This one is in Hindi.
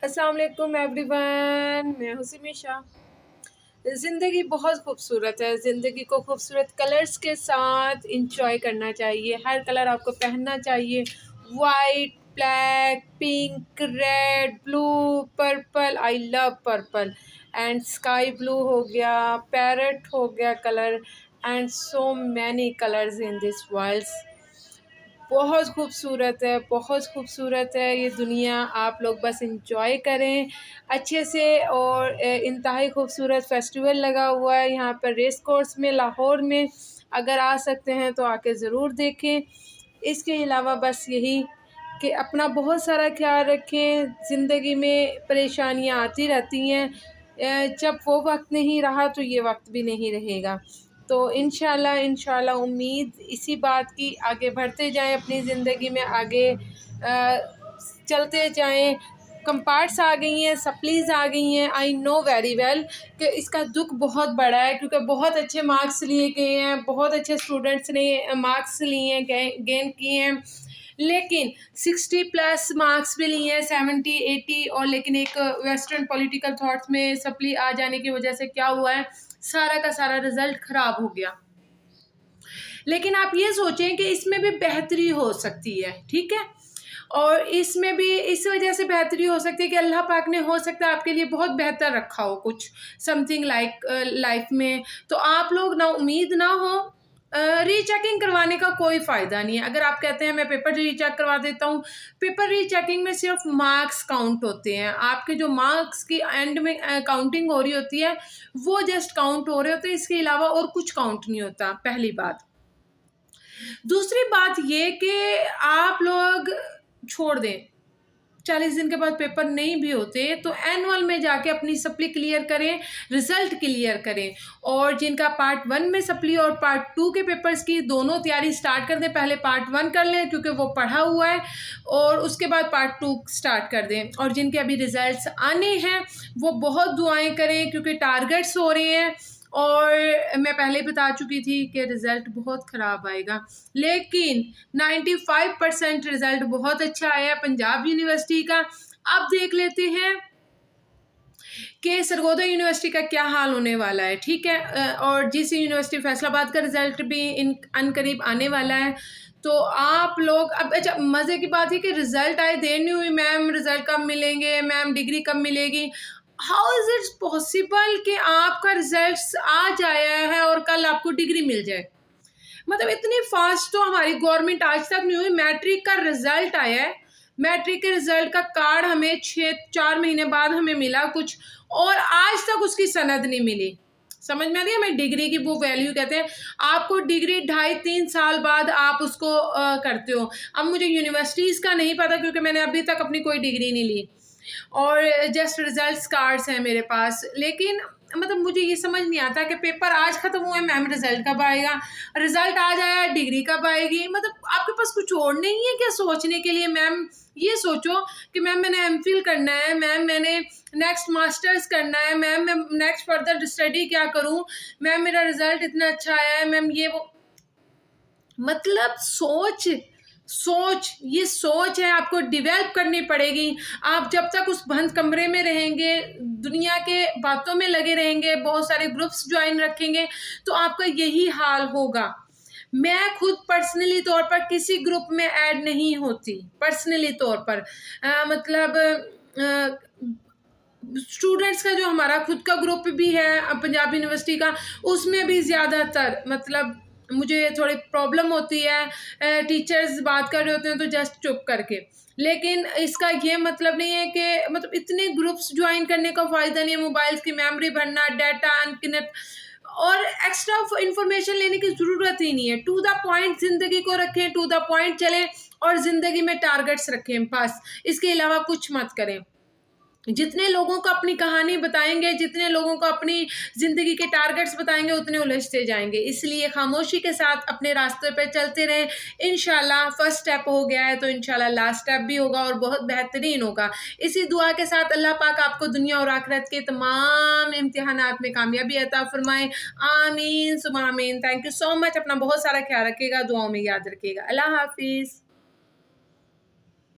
अस्सलाम वालेकुम एवरीवन, मैं हूँ सिमीशा। ज़िंदगी बहुत खूबसूरत है। ज़िंदगी को खूबसूरत कलर्स के साथ इंजॉय करना चाहिए। हर कलर आपको पहनना चाहिए। White, black, pink, red, blue, purple. I love purple and sky blue हो गया, पैरेट हो गया colour and so many colours in this world. बहुत खूबसूरत है, बहुत खूबसूरत है ये दुनिया। आप लोग बस एंजॉय करें अच्छे से। और इंतहाई खूबसूरत फेस्टिवल लगा हुआ है यहाँ पर रेस कोर्स में, लाहौर में। अगर आ सकते हैं तो आके ज़रूर देखें। इसके अलावा बस यही कि अपना बहुत सारा ख्याल रखें। ज़िंदगी में परेशानियाँ आती रहती हैं। जब वो वक्त नहीं रहा तो ये वक्त भी नहीं रहेगा। तो इंशाल्लाह उम्मीद इसी बात की, आगे बढ़ते जाएं अपनी ज़िंदगी में, आगे चलते जाएं। कंपार्ट्स आ गई हैं, सप्लीज़ आ गई हैं। आई नो वेरी वेल कि इसका दुख बहुत बड़ा है, क्योंकि बहुत अच्छे मार्क्स लिए गए हैं, बहुत अच्छे स्टूडेंट्स ने मार्क्स लिए हैं, गेन किए हैं। लेकिन 60+ मार्क्स भी लिए हैं, 70 80। और लेकिन एक वेस्टर्न पॉलिटिकल थॉट्स में सप्ली आ जाने की वजह से क्या हुआ है, सारा का सारा रिजल्ट ख़राब हो गया। लेकिन आप ये सोचें कि इसमें भी बेहतरी हो सकती है, ठीक है। और इसमें भी इस वजह से बेहतरी हो सकती है कि अल्लाह पाक ने हो सकता है आपके लिए बहुत बेहतर रखा हो कुछ, समथिंग लाइक लाइफ में। तो आप लोग ना उम्मीद ना हो। रीचेकिंग करवाने का कोई फ़ायदा नहीं है। अगर आप कहते हैं मैं पेपर रीचेक करवा देता हूँ, पेपर रीचेकिंग में सिर्फ मार्क्स काउंट होते हैं। आपके जो मार्क्स की एंड में काउंटिंग हो रही होती है, वो जस्ट काउंट हो रहे होते हैं। इसके अलावा और कुछ काउंट नहीं होता, पहली बात। दूसरी बात ये कि आप लोग छोड़ दें, 40 दिन के बाद पेपर नहीं भी होते तो एनुअल में जाके अपनी सप्ली क्लियर करें, रिजल्ट क्लियर करें। और जिनका पार्ट 1 में सप्ली और पार्ट 2 के पेपर्स की दोनों तैयारी स्टार्ट कर दें। पहले पार्ट 1 कर लें क्योंकि वो पढ़ा हुआ है, और उसके बाद पार्ट 2 स्टार्ट कर दें। और जिनके अभी रिजल्ट्स आने हैं वो बहुत दुआएं करें, क्योंकि टारगेट्स हो रहे हैं। और मैं पहले बता चुकी थी कि रिज़ल्ट बहुत ख़राब आएगा, लेकिन 95% रिज़ल्ट बहुत अच्छा आया पंजाब यूनिवर्सिटी का। अब देख लेते हैं कि सरगोदा यूनिवर्सिटी का क्या हाल होने वाला है, ठीक है। और जिस यूनिवर्सिटी फैसलाबाद का रिज़ल्ट भी इन अनकरीब आने वाला है। तो आप लोग अब, अच्छा मज़े की बात है कि रिज़ल्ट आए, देर नहीं हुई मैम रिज़ल्ट कब मिलेंगे, मैम डिग्री कब मिलेगी। हाउ इज़ इट पॉसिबल कि आपका रिज़ल्ट आज आया है और कल आपको डिग्री मिल जाए। मतलब इतनी फास्ट तो हमारी गवर्नमेंट आज तक नहीं हुई। मैट्रिक का रिजल्ट आया है, मैट्रिक के रिजल्ट का कार्ड हमें 4 महीने बाद हमें मिला कुछ, और आज तक उसकी सनद नहीं मिली। समझ में आ रही है, हमें डिग्री की वो वैल्यू कहते हैं। आपको डिग्री 2.5-3 साल बाद आप उसको करते हो। अब मुझे यूनिवर्सिटीज़ का नहीं पता, क्योंकि मैंने अभी तक अपनी कोई डिग्री नहीं ली, और जस्ट रिजल्ट कार्ड्स हैं मेरे पास। लेकिन मतलब मुझे ये समझ नहीं आता कि पेपर आज ख़त्म हुए, मैम रिज़ल्ट कब आएगा, रिज़ल्ट आज आया डिग्री कब आएगी। मतलब आपके पास कुछ और नहीं है क्या सोचने के लिए। मैम ये सोचो कि मैम मैंने एमफिल करना है, मैम मैंने नेक्स्ट मास्टर्स करना है, मैम मैं नेक्स्ट फर्दर स्टडी क्या करूं, मैम मेरा रिज़ल्ट इतना अच्छा आया है, मैम ये वो। मतलब ये सोच है, आपको डेवलप करनी पड़ेगी। आप जब तक उस बंद कमरे में रहेंगे, दुनिया के बातों में लगे रहेंगे, बहुत सारे ग्रुप्स ज्वाइन रखेंगे, तो आपका यही हाल होगा। मैं खुद पर्सनली तौर पर किसी ग्रुप में ऐड नहीं होती, पर्सनली तौर पर मतलब स्टूडेंट्स का जो हमारा खुद का ग्रुप भी है पंजाब यूनिवर्सिटी का, उसमें भी ज़्यादातर मतलब मुझे थोड़ी प्रॉब्लम होती है। टीचर्स बात कर रहे होते हैं तो जस्ट चुप करके। लेकिन इसका ये मतलब नहीं है कि मतलब इतने ग्रुप्स ज्वाइन करने का फ़ायदा नहीं है। मोबाइल्स की मेमोरी भरना, डाटा अनकनेक्ट और एक्स्ट्रा इंफॉर्मेशन लेने की ज़रूरत ही नहीं है। टू द पॉइंट ज़िंदगी को रखें, टू द पॉइंट चलें, और ज़िंदगी में टारगेट्स रखें बस। इसके अलावा कुछ मत करें। जितने लोगों को अपनी कहानी बताएंगे, जितने लोगों को अपनी ज़िंदगी के टारगेट्स बताएंगे, उतने उलझते जाएंगे। इसलिए खामोशी के साथ अपने रास्ते पे चलते रहें। इंशाल्लाह फर्स्ट स्टेप हो गया है तो इंशाल्लाह लास्ट स्टेप भी होगा और बहुत बेहतरीन होगा। इसी दुआ के साथ अल्लाह पाक आपको दुनिया और आखिरत के तमाम इम्तिहानात में कामयाबी अता फरमाए। आमीन सुम्मा आमीन। Thank you so much. अपना बहुत सारा ख्याल रखिएगा, दुआओं में याद रखिएगा। अल्लाह हाफिज़।